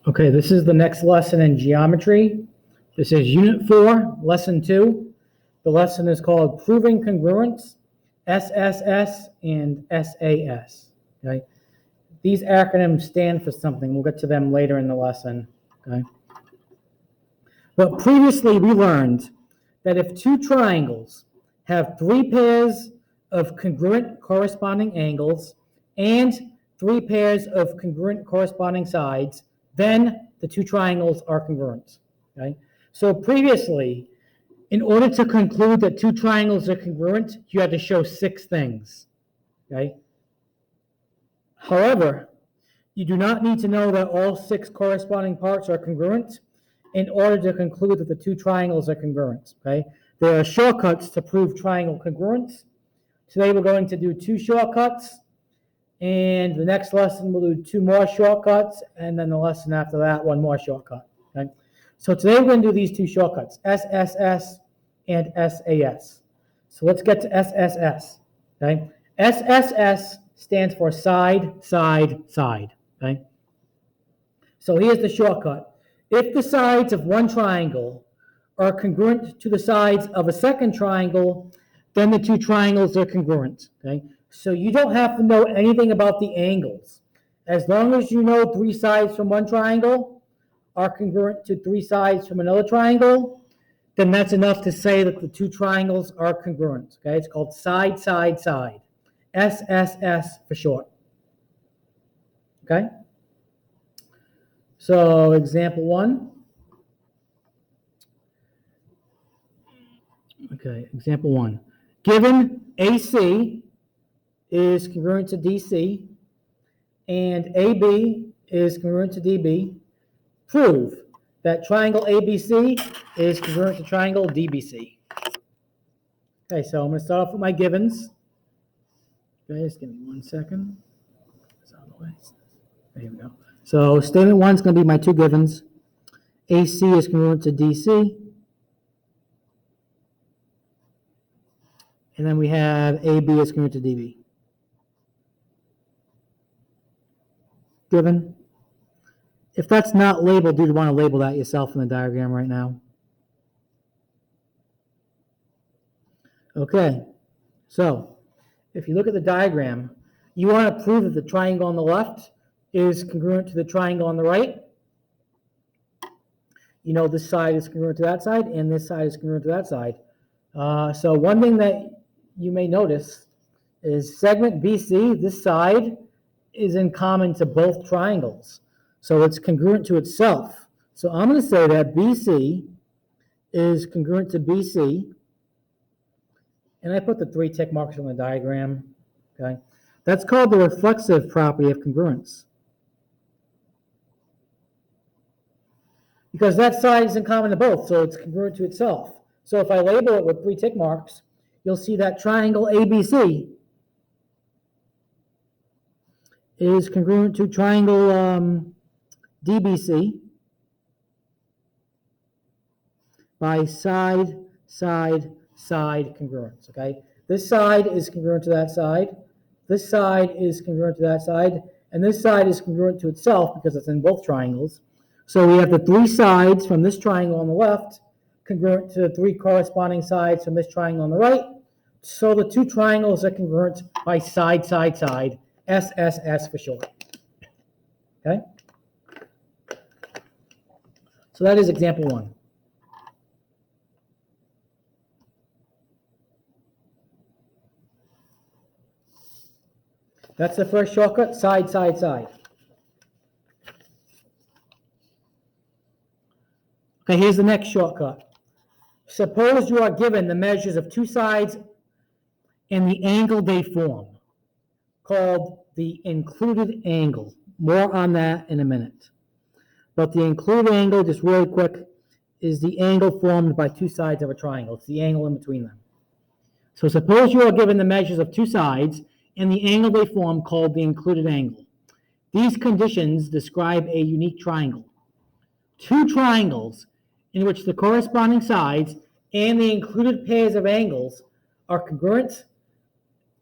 Okay, this is the next lesson in geometry. This is Unit 4, Lesson 2. The lesson is called Proving Congruence, SSS and SAS. Okay? These acronyms stand for something. We'll get to them later in the lesson. Okay? But previously we learned that if two triangles have three pairs of congruent corresponding angles and three pairs of congruent corresponding sides, then the two triangles are congruent. Okay? So previously, in order to conclude that two triangles are congruent, you had to show 6 things. Okay? However, you do not need to know that all 6 corresponding parts are congruent in order to conclude that the two triangles are congruent. Okay? There are shortcuts to prove triangle congruence. Today we're going to do 2 shortcuts. And the next lesson we'll do 2 more shortcuts, and then the lesson after that, 1 more shortcut. Okay? So today we're going to do these 2 shortcuts, SSS and SAS. So let's get to SSS. Okay? SSS stands for side, side, side. Okay? So here's the shortcut. If the sides of one triangle are congruent to the sides of a second triangle, then the two triangles are congruent. Okay? So you don't have to know anything about the angles. As long as you know 3 sides from one triangle are congruent to 3 sides from another triangle, then that's enough to say that the two triangles are congruent. Okay, it's called side, side, side. SSS for short. Okay? So example 1. Okay, example 1. Given AC is congruent to DC, and AB is congruent to DB, prove that triangle ABC is congruent to triangle DBC. Okay, so I'm going to start off with my givens. Okay, just give me 1 second. It's out of the way. There we go. So statement 1 is going to be my 2 givens. AC is congruent to DC. And then we have AB is congruent to DB. Given. If that's not labeled, you'd want to label that yourself in the diagram right now. Okay, so if you look at the diagram, you want to prove that the triangle on the left is congruent to the triangle on the right. You know this side is congruent to that side, and this side is congruent to that side. So one thing that you may notice is segment BC, this side, is in common to both triangles. So it's congruent to itself. So I'm going to say that BC is congruent to BC. And I put the 3 tick marks on the diagram. Okay, that's called the reflexive property of congruence. Because that side is in common to both, so it's congruent to itself. So if I label it with 3 tick marks, you'll see that triangle ABC is congruent to triangle DBC by side, side, side congruence, okay? This side is congruent to that side, this side is congruent to that side, and this side is congruent to itself because it's in both triangles. So we have the 3 sides from this triangle on the left congruent to the 3 corresponding sides from this triangle on the right. So the 2 triangles are congruent by side, side, side, SSS for short. Okay? So that is example 1. That's the first shortcut, side, side, side. Okay, here's the next shortcut. Suppose you are given the measures of 2 sides and the angle they form, called the included angle. More on that in a minute. But the included angle, just really quick, is the angle formed by 2 sides of a triangle. It's the angle in between them. So suppose you are given the measures of 2 sides and the angle they form, called the included angle. These conditions describe a unique triangle. 2 triangles in which the corresponding sides and the included pairs of angles are congruent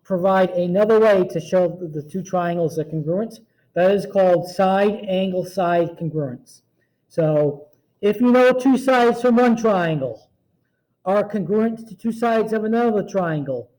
provide another way to show that the 2 triangles are congruent That is called side angle side congruence. So if you know two sides from one triangle are congruent to two sides of another triangle,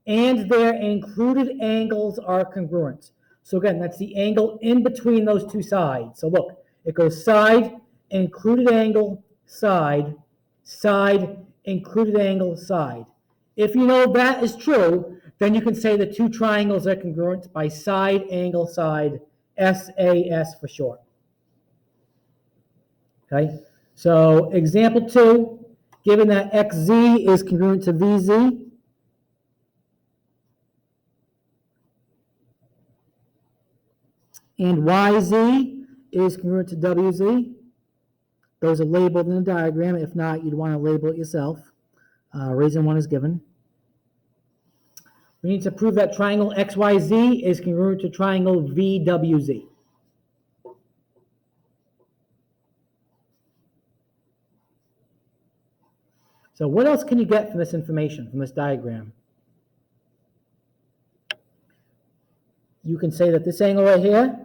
and their included angles are congruent. So again, that's the angle in between those two sides. So look, it goes side, included angle, side, side, included angle, side. If you know that is true, then you can say the two triangles are congruent by side, angle, side, SAS for short. Okay, so example 2, given that XZ is congruent to VZ, and YZ is congruent to WZ. Those are labeled in the diagram. If not, you'd want to label it yourself. Reason 1 is given. We need to prove that triangle XYZ is congruent to triangle VWZ. So what else can you get from this information, from this diagram? You can say that this angle right here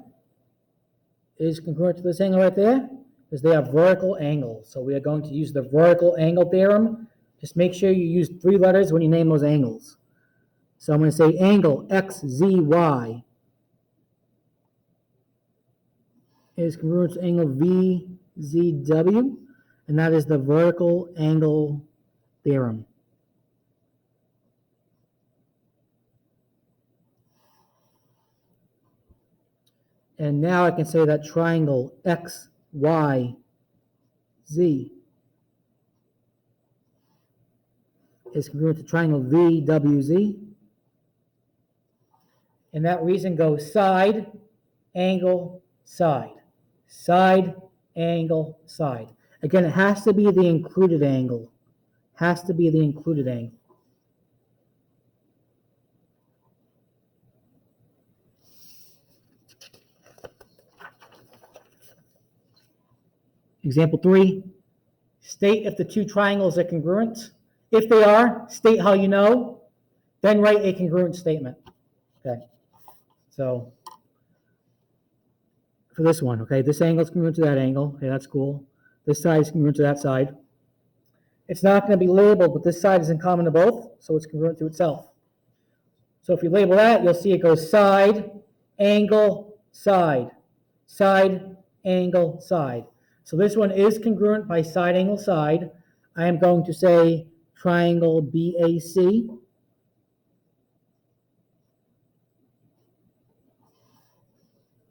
is congruent to this angle right there, because they have vertical angles. So we are going to use the vertical angle theorem. Just make sure you use 3 letters when you name those angles. So I'm going to say angle XZY is congruent to angle VZW, and that is the vertical angle theorem. And now I can say that triangle XYZ is congruent to triangle VWZ. And that reason goes side, angle, side. Side, angle, side. Again, it has to be the included angle. Has to be the included angle. Example 3, state if the two triangles are congruent. If they are, state how you know, then write a congruent statement. Okay, so for this one, okay, this angle is congruent to that angle. Okay, that's cool. This side is congruent to that side. It's not going to be labeled, but this side is in common to both, so it's congruent to itself. So if you label that, you'll see it goes side, angle, side, side, angle, side. So this one is congruent by side, angle, side. I am going to say triangle BAC.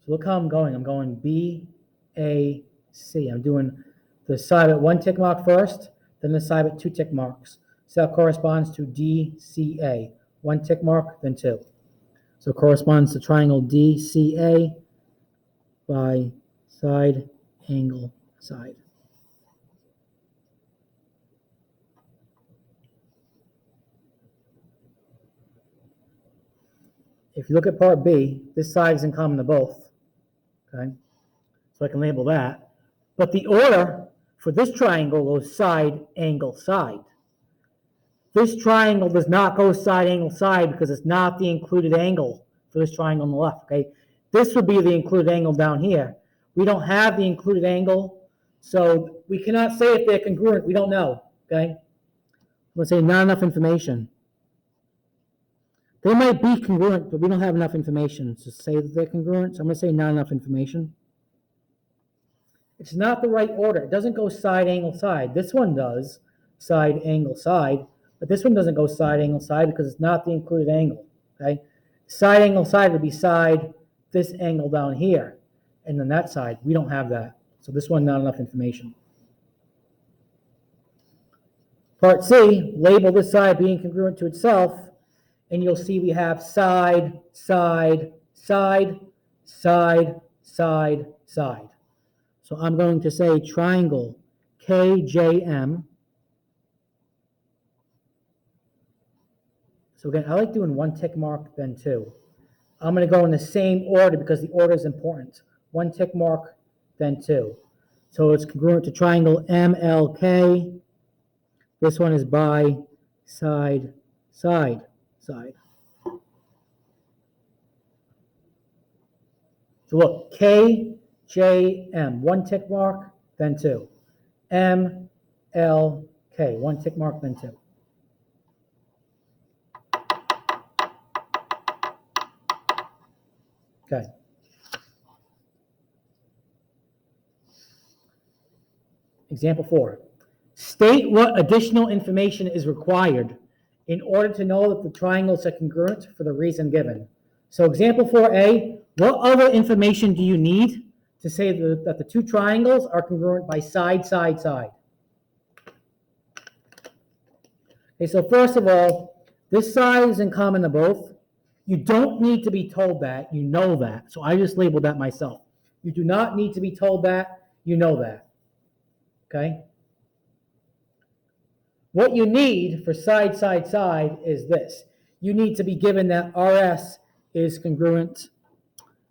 So look how I'm going. I'm going BAC. I'm doing the side at 1 tick mark first, then the side at 2 tick marks. So that corresponds to DCA. 1 tick mark, then 2. So it corresponds to triangle DCA by side, angle, side. If you look at part B, this side is in common to both. Okay, so I can label that. But the order for this triangle goes side, angle, side. This triangle does not go side, angle, side because it's not the included angle for this triangle on the left. Okay, this would be the included angle down here. We don't have the included angle, so we cannot say if they're congruent. We don't know. Okay, let's say not enough information. They might be congruent, but we don't have enough information to say that they're congruent. So I'm going to say not enough information. It's not the right order. It doesn't go side, angle, side. This one does side, angle, side, but this one doesn't go side, angle, side because it's not the included angle. Okay, side, angle, side would be side, this angle down here, and then that side. We don't have that. So this one, not enough information. Part C, label this side being congruent to itself. And you'll see we have side, side, side, side, side, side. So I'm going to say triangle KJM. So again, I like doing 1 tick mark, then 2. I'm going to go in the same order because the order is important. 1 tick mark, then 2. So it's congruent to triangle MLK. This one is by side, side, side. So look, K, J, M, one tick mark, then two. M, L, K, one tick mark, then two. Okay. Example 4. State what additional information is required in order to know that the triangles are congruent for the reason given. So example 4a, what other information do you need to say that the two triangles are congruent by side, side, side? Okay, so first of all, this side is in common to both. You don't need to be told that, you know that. So I just labeled that myself. You do not need to be told that, you know that. Okay? What you need for side, side, side is this. You need to be given that RS is congruent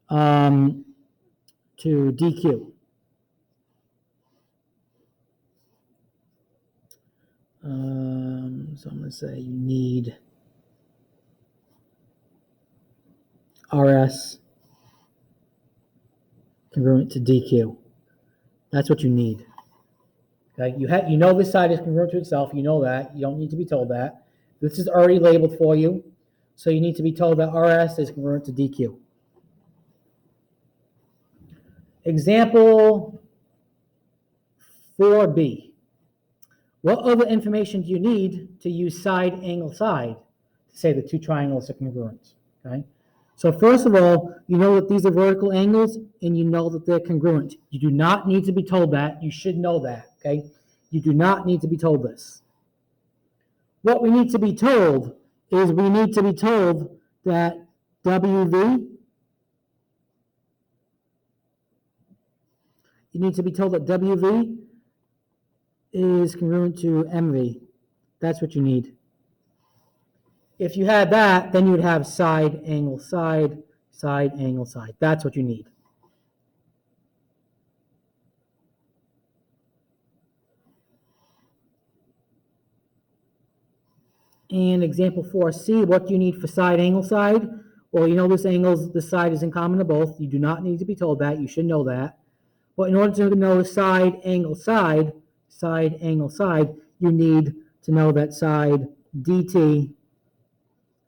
to DQ. So I'm going to say you need RS congruent to DQ. That's what you need. Okay, you know this side is congruent to itself. You know that. You don't need to be told that. This is already labeled for you. So you need to be told that RS is congruent to DQ. Example 4b. What other information do you need to use side, angle, side to say the two triangles are congruent? Okay. So first of all, you know that these are vertical angles and you know that they're congruent. You do not need to be told that. You should know that. Okay. You do not need to be told this. What we need to be told is we need to be told that WV, you need to be told that WV is congruent to MV. That's what you need. If you had that, then you would have side, angle, side, side, angle, side. That's what you need. And example 4c, what do you need for side, angle, side? Well, you know this side is in common to both. You do not need to be told that. You should know that. But in order to know side, angle, side, side, angle, side, you need to know that side DT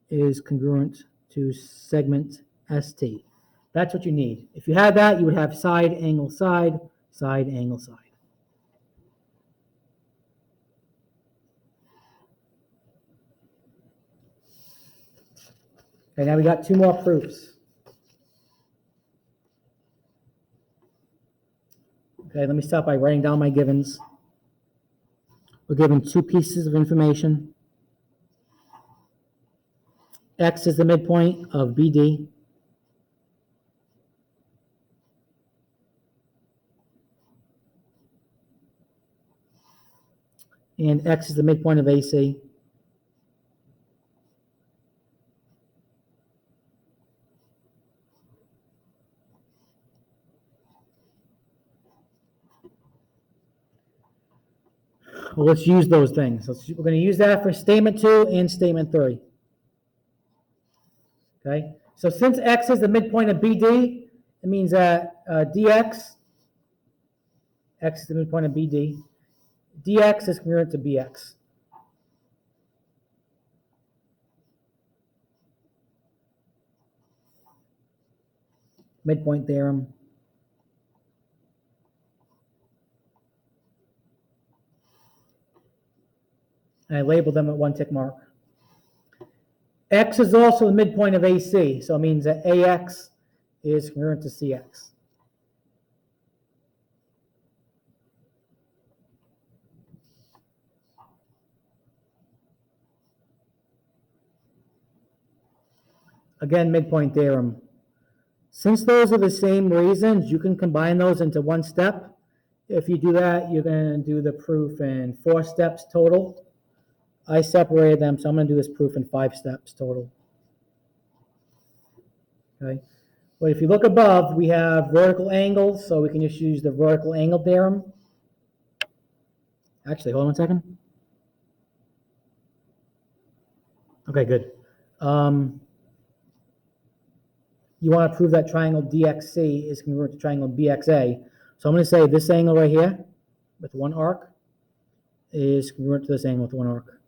is congruent to segment ST. That's what you need. If you had that, you would have side, angle, side, side, angle, side. Okay, now we got two more proofs. Okay, let me start by writing down my givens. We're given two pieces of information. X is the midpoint of BD. And X is the midpoint of AC. Well, let's use those things. We're going to use that for statement 2 and statement 3. Okay, so since X is the midpoint of BD, it means that DX, X is the midpoint of BD, DX is congruent to BX. Midpoint theorem. And I labeled them at one tick mark. X is also the midpoint of AC, so it means that AX is congruent to CX. Again, midpoint theorem. Since those are the same reasons, you can combine those into one step. If you do that, you're going to do the proof in 4 steps total. I separated them, so I'm going to do this proof in 5 steps total. Okay. But if you look above, we have vertical angles, so we can just use the vertical angle theorem. Actually, hold on 1 second. you want to prove that triangle DXC is congruent to triangle BXA. So I'm going to say this angle right here with one arc is congruent to this angle with one arc,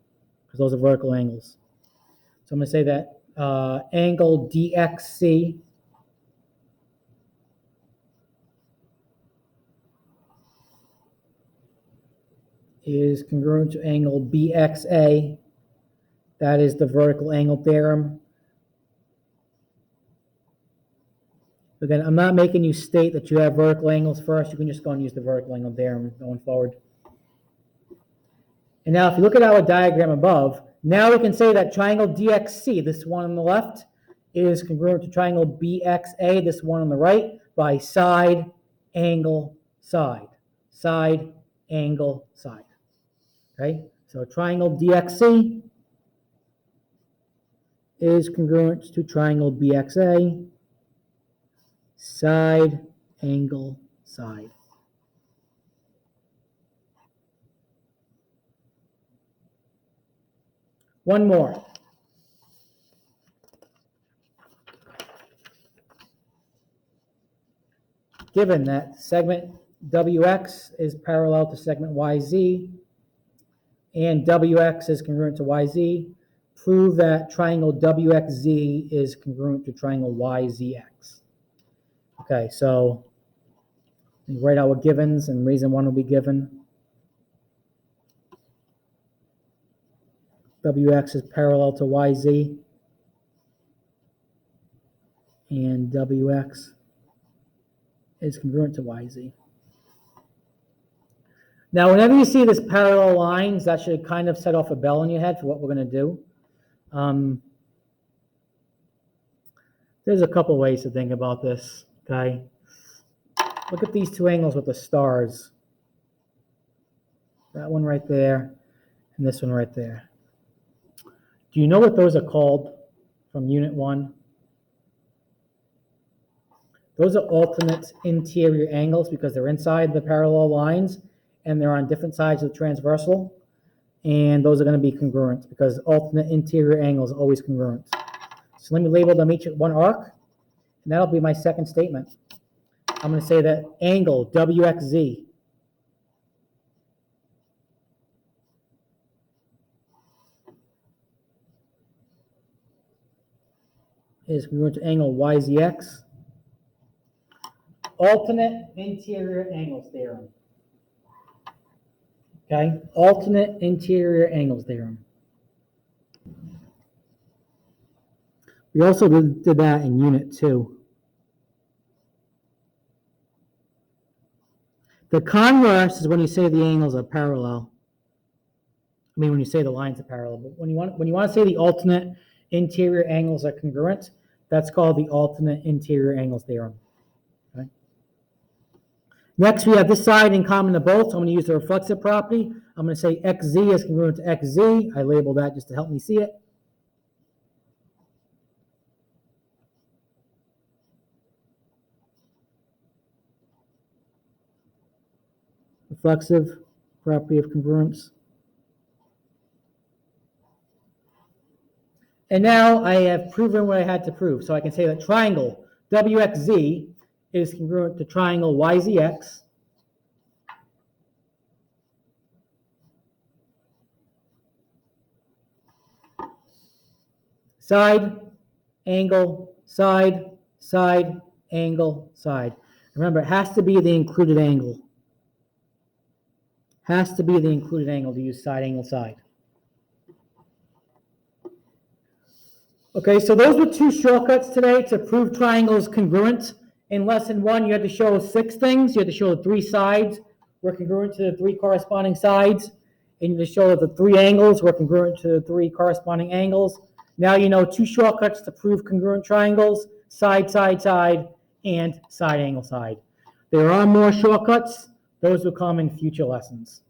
because those are vertical angles. So I'm going to say that angle DXC is congruent to angle BXA. That is the vertical angle theorem. Again, I'm not making you state that you have vertical angles first. You can just go and use the vertical angle theorem going forward. And now if you look at our diagram above, now we can say that triangle DXC, this one on the left, is congruent to triangle BXA, this one on the right, by side, angle, side. Side, angle, side. Okay? So triangle DXC is congruent to triangle BXA, side, angle, side. One more. Given that segment WX is parallel to segment YZ and WX is congruent to YZ, prove that triangle WXZ is congruent to triangle YZX. Okay, so we write our givens, and reason one will be given. WX is parallel to YZ, and WX is congruent to YZ. Now, whenever you see this parallel lines, that should kind of set off a bell in your head for what we're going to do. There's a couple ways to think about this, okay? Look at these two angles with the stars. That one right there, and this one right there. Do you know what those are called from Unit 1? Those are alternate interior angles because they're inside the parallel lines and they're on different sides of the transversal. And those are going to be congruent because alternate interior angles are always congruent. So let me label them each at one arc, and that'll be my second statement. I'm going to say that angle WXZ is congruent to angle YZX. Alternate interior angles theorem. Okay, alternate interior angles theorem. We also did that in Unit 2. The converse is when you say the angles are parallel. I mean, when you say the lines are parallel. But when you want to say the alternate interior angles are congruent, that's called the alternate interior angles theorem. Okay. Next, we have this side in common to both. So I'm going to use the reflexive property. I'm going to say XZ is congruent to XZ. I label that just to help me see it. Reflexive property of congruence. And now I have proven what I had to prove. So I can say that triangle WXZ is congruent to triangle YZX. Side, angle, side, side, angle, side. Remember, it has to be the included angle. Has to be the included angle to use side, angle, side. Okay, so those were two shortcuts today to prove triangles congruent. In lesson 1, you had to show 6 things. You had to show the 3 sides were congruent to the 3 corresponding sides. And you had to show that the 3 angles were congruent to the 3 corresponding angles. Now you know 2 shortcuts to prove congruent triangles: side, side, side, and side, angle, side. There are more shortcuts. Those will come in future lessons.